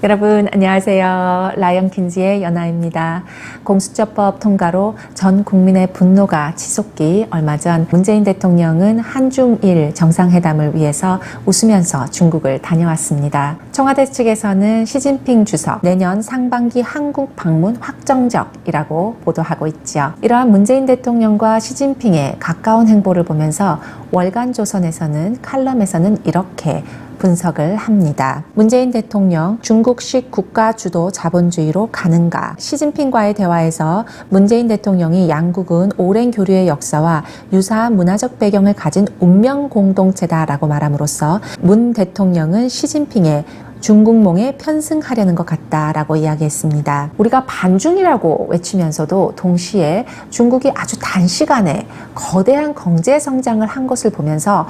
여러분 안녕하세요. 라이언킨즈의 연아입니다. 공수처법 통과로 전 국민의 분노가 치솟기 얼마 전 문재인 대통령은 한중일 정상회담을 위해서 웃으면서 중국을 다녀왔습니다. 청와대 측에서는 시진핑 주석 내년 상반기 한국 방문 확정적이라고 보도하고 있죠. 이러한 문재인 대통령과 시진핑의 가까운 행보를 보면서 월간조선에서는 칼럼에서는 이렇게 분석을 합니다. 문재인 대통령 중국식 국가주도 자본주의로 가는가? 시진핑과의 대화에서 문재인 대통령이 양국은 오랜 교류의 역사와 유사한 문화적 배경을 가진 운명 공동체다라고 말함으로써 문 대통령은 시진핑의 중국몽에 편승하려는 것 같다라고 이야기했습니다. 우리가 반중이라고 외치면서도 동시에 중국이 아주 단시간에 거대한 경제 성장을 한 것을 보면서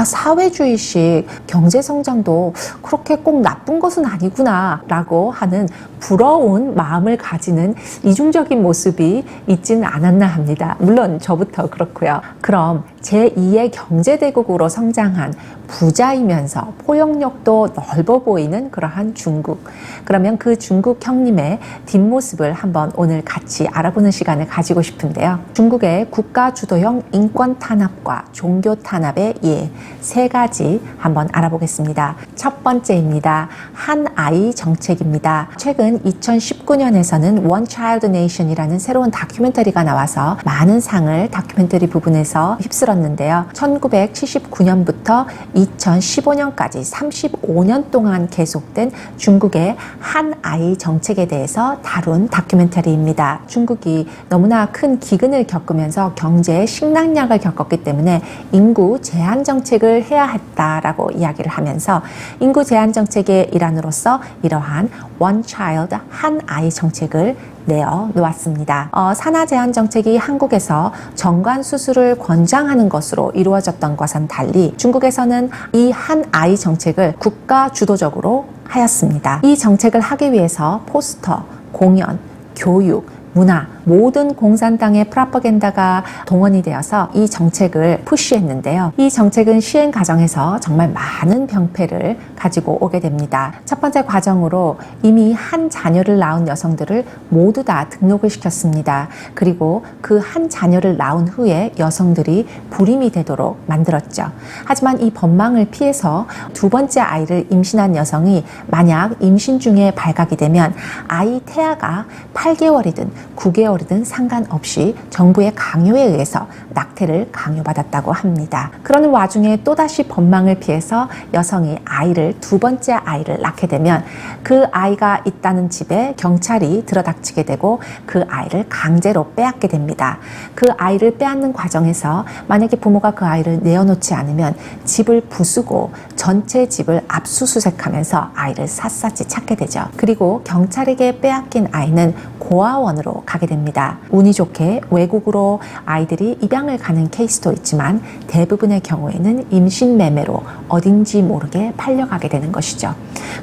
사회주의식 경제 성장도 그렇게 꼭 나쁜 것은 아니구나 라고 하는 부러운 마음을 가지는 이중적인 모습이 있지는 않았나 합니다. 물론 저부터 그렇고요. 그럼 제2의 경제대국으로 성장한 부자이면서 포용력도 넓어 보이는 그러한 중국. 그러면 그 중국 형님의 뒷모습을 한번 오늘 같이 알아보는 시간을 가지고 싶은데요. 중국의 국가주도형 인권 탄압과 종교 탄압의 예, 세 가지 한번 알아보겠습니다. 첫 번째입니다. 한 아이 정책입니다. 최근 2019년에서는 One Child Nation이라는 새로운 다큐멘터리가 나와서 많은 상을 다큐멘터리 부분에서 휩쓸었는데요. 1979년부터 2015년까지 35년 동안 계속된 중국의 한 아이 정책에 대해서 다룬 다큐멘터리입니다. 중국이 너무나 큰 기근을 겪으면서 경제의 식량약을 겪었기 때문에 인구 제한 정책을 해야 했다라고 이야기를 하면서 인구 제한 정책의 일환으로서 이러한 One Child, 한 아이 정책을 내어 놓았습니다. 산하 제한 정책이 한국에서 정관 수술을 권장하는 것으로 이루어졌던 것과는 달리 중국에서는 이 한 아이 정책을 국가 주도적으로 하였습니다. 이 정책을 하기 위해서 포스터, 공연, 교육, 문화, 모든 공산당의 프로파간다가 동원이 되어서 이 정책을 푸시했는데요. 이 정책은 시행 과정에서 정말 많은 병폐를 가지고 오게 됩니다. 첫 번째 과정으로 이미 한 자녀를 낳은 여성들을 모두 다 등록을 시켰습니다. 그리고 그 한 자녀를 낳은 후에 여성들이 불임이 되도록 만들었죠. 하지만 이 법망을 피해서 두 번째 아이를 임신한 여성이 만약 임신 중에 발각이 되면 아이 태아가 8개월이든 9개월이든 상관없이 정부의 강요에 의해서 낙태를 강요받았다고 합니다. 그러는 와중에 또다시 법망을 피해서 여성이 아이를 두 번째 아이를 낳게 되면 그 아이가 있다는 집에 경찰이 들어닥치게 되고 그 아이를 강제로 빼앗게 됩니다. 그 아이를 빼앗는 과정에서 만약에 부모가 그 아이를 내어놓지 않으면 집을 부수고 전체 집을 압수수색하면서 아이를 샅샅이 찾게 되죠. 그리고 경찰에게 빼앗긴 아이는 고아원으로 가게 됩니다. 운이 좋게 외국으로 아이들이 입양을 가는 케이스도 있지만 대부분의 경우에는 임신매매로 어딘지 모르게 팔려가게 되는 것이죠.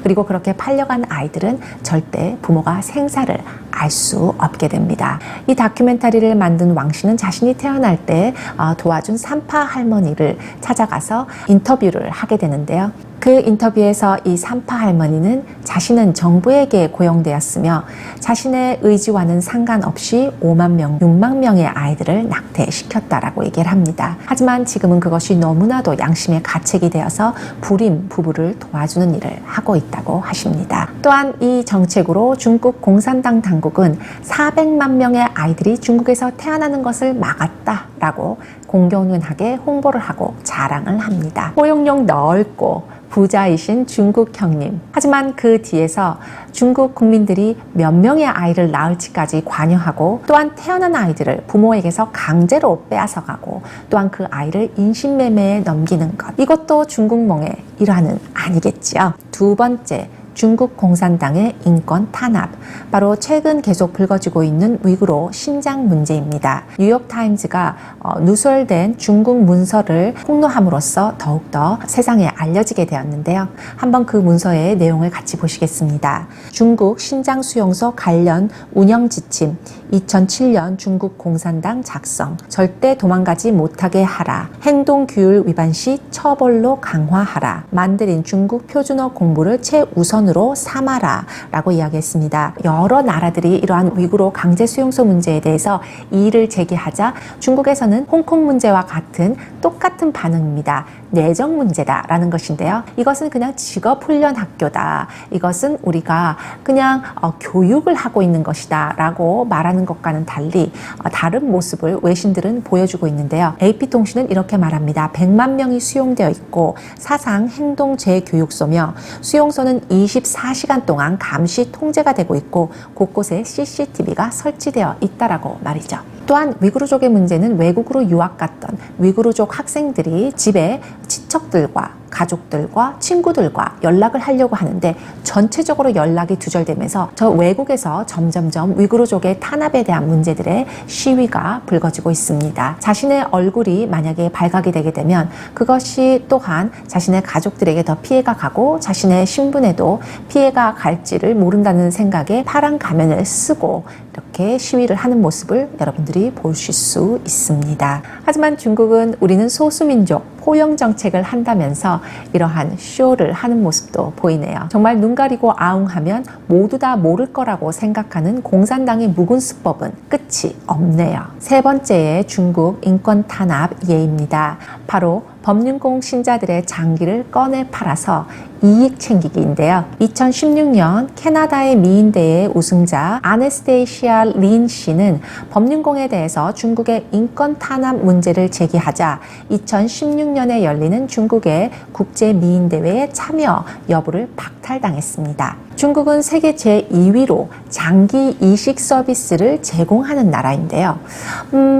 그리고 그렇게 팔려간 아이들은 절대 부모가 생사를 알 수 없게 됩니다. 이 다큐멘터리를 만든 왕 씨는 자신이 태어날 때 도와준 산파 할머니를 찾아가서 인터뷰를 하게 되는데요. 그 인터뷰에서 이 산파 할머니는 자신은 정부에게 고용되었으며 자신의 의지와는 상관없이 5만 명, 6만 명의 아이들을 낙태시켰다라고 얘기를 합니다. 하지만 지금은 그것이 너무나도 양심의 가책이 되어서 불임 부부를 도와주는 일을 하고 있다고 하십니다. 또한 이 정책으로 중국 공산당 당국은 400만 명의 아이들이 중국에서 태어나는 것을 막았다라고 공공연하게 홍보를 하고 자랑을 합니다. 포용력 넓고 부자이신 중국 형님. 하지만 그 뒤에서 중국 국민들이 몇 명의 아이를 낳을지까지 관여하고 또한 태어난 아이들을 부모에게서 강제로 빼앗아가고 또한 그 아이를 인신매매에 넘기는 것. 이것도 중국몽의 일환은 아니겠지요. 두 번째, 중국 공산당의 인권 탄압, 바로 최근 계속 불거지고 있는 위구르 신장 문제입니다. 뉴욕타임즈가 누설된 중국 문서를 폭로함으로써 더욱더 세상에 알려지게 되었는데요. 한번 그 문서의 내용을 같이 보시겠습니다. 중국 신장 수용소 관련 운영 지침, 2007년 중국 공산당 작성, 절대 도망가지 못하게 하라, 행동규율 위반 시 처벌로 강화하라, 만드린 중국 표준어 공부를 최우선 우선으로 삼아라라고 이야기했습니다. 여러 나라들이 이러한 위구르 강제 수용소 문제에 대해서 이의를 제기하자 중국에서는 홍콩 문제와 같은 똑같은 반응입니다. 내정 문제다라는 것인데요. 이것은 그냥 직업훈련 학교다. 이것은 우리가 그냥 교육을 하고 있는 것이다 라고 말하는 것과는 달리 다른 모습을 외신들은 보여주고 있는데요. AP통신은 이렇게 말합니다. 100만 명이 수용되어 있고 사상 행동 재교육소며 수용소는 24시간 동안 감시 통제가 되고 있고 곳곳에 CCTV가 설치되어 있다라고 말이죠. 또한 위구르족의 문제는 외국으로 유학 갔던 위구르족 학생들이 집에 친척들과 가족들과 친구들과 연락을 하려고 하는데 전체적으로 연락이 두절되면서 저 외국에서 점점점 위구르족의 탄압에 대한 문제들의 시위가 불거지고 있습니다. 자신의 얼굴이 만약에 발각이 되게 되면 그것이 또한 자신의 가족들에게 더 피해가 가고 자신의 신분에도 피해가 갈지를 모른다는 생각에 파란 가면을 쓰고 이렇게 시위를 하는 모습을 여러분들이 보실 수 있습니다. 하지만 중국은 우리는 소수민족 포용 정책을 한다면서 이러한 쇼를 하는 모습도 보이네요. 정말 눈 가리고 아웅하면 모두 다 모를 거라고 생각하는 공산당의 묵은 수법은 끝이 없네요. 세 번째의 중국 인권 탄압 예입니다. 바로 법륜공 신자들의 장기를 꺼내 팔아서 이익 챙기기인데요. 2016년 캐나다의 미인대회 우승자 아네스테이시아 린 씨는 법륜공에 대해서 중국의 인권 탄압 문제를 제기하자 2016년에 열리는 중국의 국제 미인대회에 참여 여부를 박탈당했습니다. 중국은 세계 제2위로 장기 이식 서비스를 제공하는 나라인데요.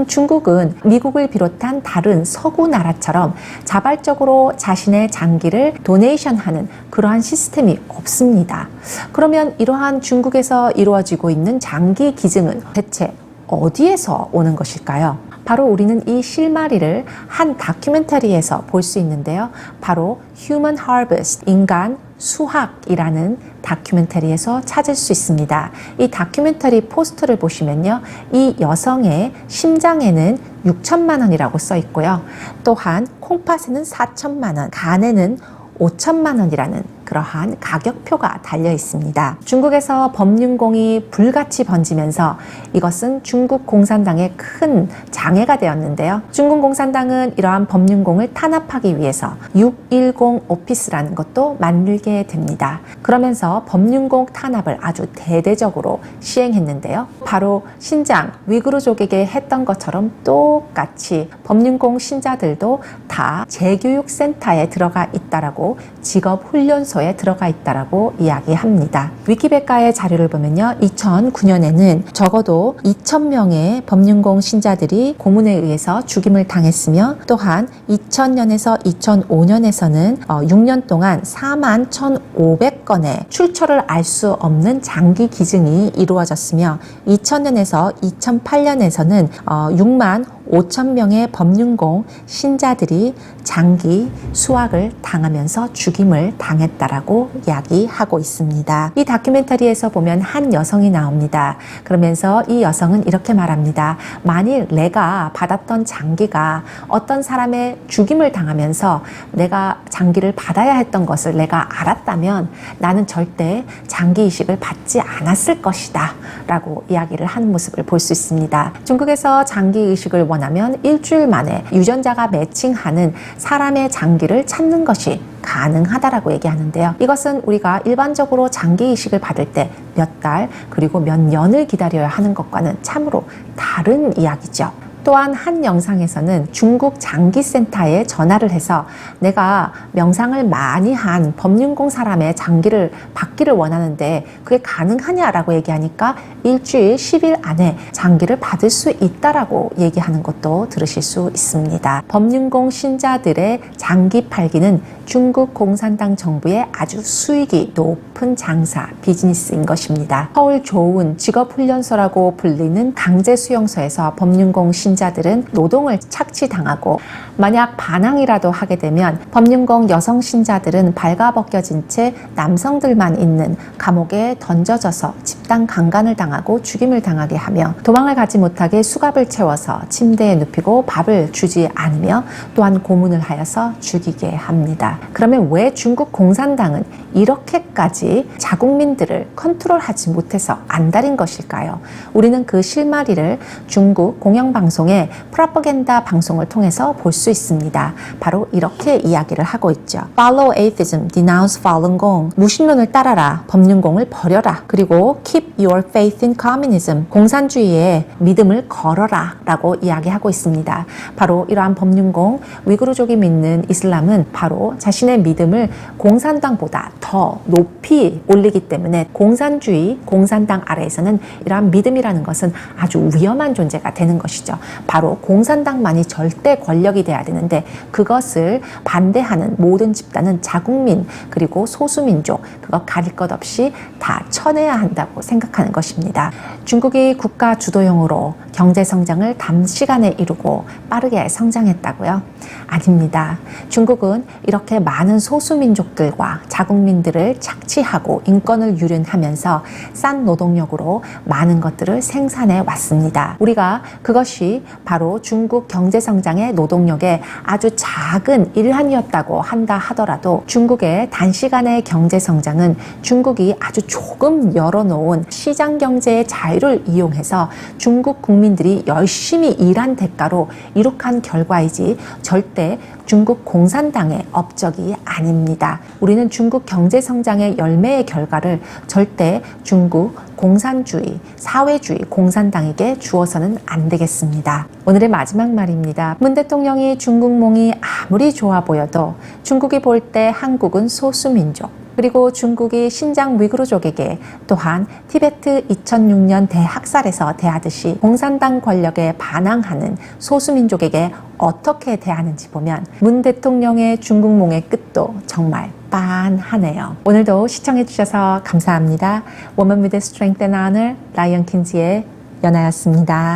중국은 미국을 비롯한 다른 서구 나라처럼 자발적으로 자신의 장기를 도네이션하는 그러한 시스템이 없습니다. 그러면 이러한 중국에서 이루어지고 있는 장기 기증은 대체 어디에서 오는 것일까요? 바로 우리는 이 실마리를 한 다큐멘터리에서 볼 수 있는데요. 바로 Human Harvest, 인간 수학이라는 다큐멘터리에서 찾을 수 있습니다. 이 다큐멘터리 포스터를 보시면요. 이 여성의 심장에는 6천만 원이라고 써 있고요. 또한 콩팥에는 4천만 원, 간에는 5천만 원이라는 그러한 가격표가 달려 있습니다. 중국에서 법륜공이 불같이 번지면서 이것은 중국 공산당의 큰 장애가 되었는데요. 중국 공산당은 이러한 법륜공을 탄압하기 위해서 610 오피스라는 것도 만들게 됩니다. 그러면서 법륜공 탄압을 아주 대대적으로 시행했는데요. 바로 신장 위구르족에게 했던 것처럼 똑같이 법륜공 신자들도 다 재교육센터에 들어가 있다라고 직업훈련소에 들어가 있다라고 이야기합니다. 위키백과의 자료를 보면요. 2009년에는 적어도 2,000명의 법륜공 신자들이 고문에 의해서 죽임을 당했으며 또한 2000년에서 2005년에서는 6년 동안 41,500건의 출처를 알 수 없는 장기 기증이 이루어졌으며 2000년에서 2008년에서는 6만 5천 명의 법륜공 신자들이 장기 수학을 당하면서 죽임을 당했다라고 이야기하고 있습니다. 이 다큐멘터리에서 보면 한 여성이 나옵니다. 그러면서 이 여성은 이렇게 말합니다. 만일 내가 받았던 장기가 어떤 사람의 죽임을 당하면서 내가 장기를 받아야 했던 것을 내가 알았다면 나는 절대 장기 이식을 받지 않았을 것이다 라고 이야기를 하는 모습을 볼 수 있습니다. 중국에서 장기 이식을 원하면 일주일 만에 유전자가 매칭하는 사람의 장기를 찾는 것이 가능하다라고 얘기하는데요. 이것은 우리가 일반적으로 장기 이식을 받을 때 몇 달 그리고 몇 년을 기다려야 하는 것과는 참으로 다른 이야기죠. 또한 한 영상에서는 중국 장기센터에 전화를 해서 내가 명상을 많이 한 법륜공 사람의 장기를 받기를 원하는데 그게 가능하냐라고 얘기하니까 일주일 10일 안에 장기를 받을 수 있다라고 얘기하는 것도 들으실 수 있습니다. 법륜공 신자들의 장기 팔기는 중국 공산당 정부의 아주 수익이 높은 장사, 비즈니스인 것입니다. 서울 조운 직업훈련소라고 불리는 강제수용소에서 법륜공 신자들은 노동을 착취당하고 만약 반항이라도 하게 되면 법륜공 여성 신자들은 발가벗겨진 채 남성들만 있는 감옥에 던져져서 집단 집단 강간을 당하고 죽임을 당하게 하며 도망을 가지 못하게 수갑을 채워서 침대에 눕히고 밥을 주지 않으며 또한 고문을 하여서 죽이게 합니다. 그러면 왜 중국 공산당은 이렇게까지 자국민들을 컨트롤하지 못해서 안달인 것일까요? 우리는 그 실마리를 중국 공영방송의 프로파간다 방송을 통해서 볼 수 있습니다. 바로 이렇게 이야기를 하고 있죠. Follow atheism, denounce Falun Gong. 무신론을 따라라, 법륜공을 버려라. 그리고 keep your faith in communism. 공산주의에 믿음을 걸어라 라고 이야기하고 있습니다. 바로 이러한 법륜공, 위구르족이 믿는 이슬람은 바로 자신의 믿음을 공산당보다 더 높이 올리기 때문에 공산주의, 공산당 아래에서는 이러한 믿음이라는 것은 아주 위험한 존재가 되는 것이죠. 바로 공산당만이 절대 권력이 돼야 되는데 그것을 반대하는 모든 집단은 자국민 그리고 소수민족 그거 가릴 것 없이 다 쳐내야 한다고 생각하는 것입니다. 중국이 국가 주도형으로 경제 성장을 단시간에 이루고 빠르게 성장했다고요? 아닙니다. 중국은 이렇게 많은 소수민족들과 자국민들을 착취하고 인권을 유린하면서 싼 노동력으로 많은 것들을 생산해 왔습니다. 우리가 그것이 바로 중국 경제 성장의 노동력의 아주 작은 일환이었다고 한다 하더라도 중국의 단시간의 경제 성장은 중국이 아주 조금 열어놓은 시장 경제의 자유를 이용해서 중국 국민들이 열심히 일한 대가로 이룩한 결과이지 절대 중국 공산당의 업적이 아닙니다. 우리는 중국 경제 성장의 열매의 결과를 절대 중국 공산주의, 사회주의, 공산당에게 주어서는 안 되겠습니다. 오늘의 마지막 말입니다. 문 대통령이 중국몽이 아무리 좋아 보여도 중국이 볼 때 한국은 소수민족, 그리고 중국이 신장 위구르족에게 또한 티베트 2006년 대학살에서 대하듯이 공산당 권력에 반항하는 소수민족에게 어떻게 대하는지 보면 문 대통령의 중국몽의 끝도 정말 빤하네요. 오늘도 시청해주셔서 감사합니다. Woman with Strength and Honor, 라이언 킨지의 연아였습니다.